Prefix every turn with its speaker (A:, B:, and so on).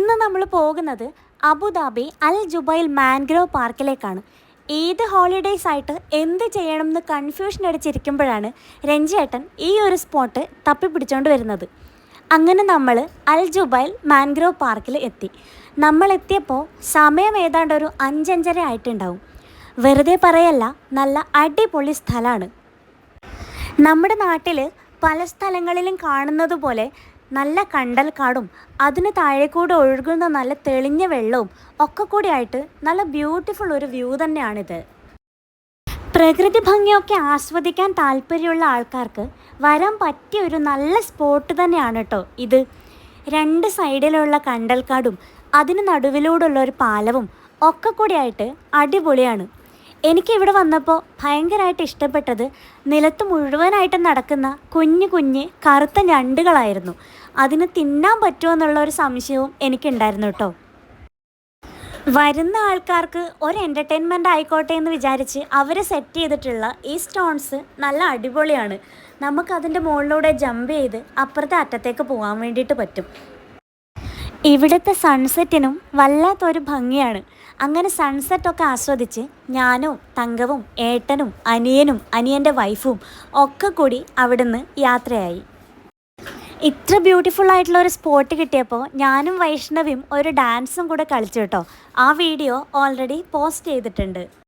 A: ഇന്ന് നമ്മൾ പോകുന്നത് അബുദാബി അൽ ജുബൈൽ മാൻഗ്രോവ് പാർക്കിലേക്കാണ്. ഏത് ഹോളിഡേയ്സ് ആയിട്ട് എന്ത് ചെയ്യണമെന്ന് കൺഫ്യൂഷൻ അടിച്ചിരിക്കുമ്പോഴാണ് രഞ്ജിയേട്ടൻ ഈ ഒരു സ്പോട്ട് തപ്പിപ്പിടിച്ചുകൊണ്ട് വരുന്നത്. അങ്ങനെ നമ്മൾ അൽ ജുബൈൽ മാൻഗ്രോവ് പാർക്കിൽ എത്തി. നമ്മൾ എത്തിയപ്പോൾ സമയം ഏതാണ്ട് ഒരു 5-5:30 ആയിട്ടുണ്ടാവും. വെറുതെ പറയല്ല, നല്ല അടിപൊളി സ്ഥലമാണ്. നമ്മുടെ നാട്ടിൽ പല സ്ഥലങ്ങളിലും കാണുന്നത് പോലെ നല്ല കണ്ടൽക്കാടും അതിന് താഴെ കൂടെ ഒഴുകുന്ന നല്ല തെളിഞ്ഞ വെള്ളവും ഒക്കെ കൂടി ആയിട്ട് നല്ല ബ്യൂട്ടിഫുൾ ഒരു വ്യൂ തന്നെയാണിത്. പ്രകൃതി ഭംഗിയൊക്കെ ആസ്വദിക്കാൻ താല്പര്യമുള്ള ആൾക്കാർക്ക് വരാൻ പറ്റിയ ഒരു നല്ല സ്പോട്ട് തന്നെയാണ് കേട്ടോ ഇത്. 2 സൈഡിലുള്ള കണ്ടൽക്കാടും അതിന് നടുവിലൂടെയുള്ള ഒരു പാലവും ഒക്കെ കൂടിയായിട്ട് അടിപൊളിയാണ്. എനിക്കിവിടെ വന്നപ്പോൾ ഭയങ്കരമായിട്ട് ഇഷ്ടപ്പെട്ടത് നിലത്ത് മുഴുവനായിട്ട് നടക്കുന്ന കുഞ്ഞു കുഞ്ഞ് കറുത്ത ഞണ്ടുകളായിരുന്നു. അതിന് തിന്നാൻ പറ്റുമോ എന്നുള്ള ഒരു സംശയവും എനിക്കുണ്ടായിരുന്നു കേട്ടോ. വരുന്ന ആൾക്കാർക്ക് ഒരു എൻ്റർടൈൻമെൻ്റ് ആയിക്കോട്ടെ എന്ന് വിചാരിച്ച് അവർ സെറ്റ് ചെയ്തിട്ടുള്ള ഈ സ്റ്റോൺസ് നല്ല അടിപൊളിയാണ്. നമുക്കതിൻ്റെ മുകളിലൂടെ ജമ്പ് ചെയ്ത് അപ്പുറത്തെ അറ്റത്തേക്ക് പോകാൻ വേണ്ടിയിട്ട് പറ്റും. ഇവിടുത്തെ സൺസെറ്റിനും വല്ലാത്തൊരു ഭംഗിയാണ്. അങ്ങനെ സൺസെറ്റൊക്കെ ആസ്വദിച്ച് ഞാനും തങ്കവും ഏട്ടനും അനിയനും അനിയൻ്റെ വൈഫും ഒക്കെ കൂടി അവിടുന്ന് യാത്രയായി. ഇത്ര ബ്യൂട്ടിഫുൾ ആയിട്ടുള്ള ഒരു സ്പോട്ട് കിട്ടിയപ്പോൾ ഞാനും വൈഷ്ണവിയും ഒരു ഡാൻസും കൂടെ കളിച്ചു കേട്ടോ. ആ വീഡിയോ ഓൾറെഡി പോസ്റ്റ് ചെയ്തിട്ടുണ്ട്.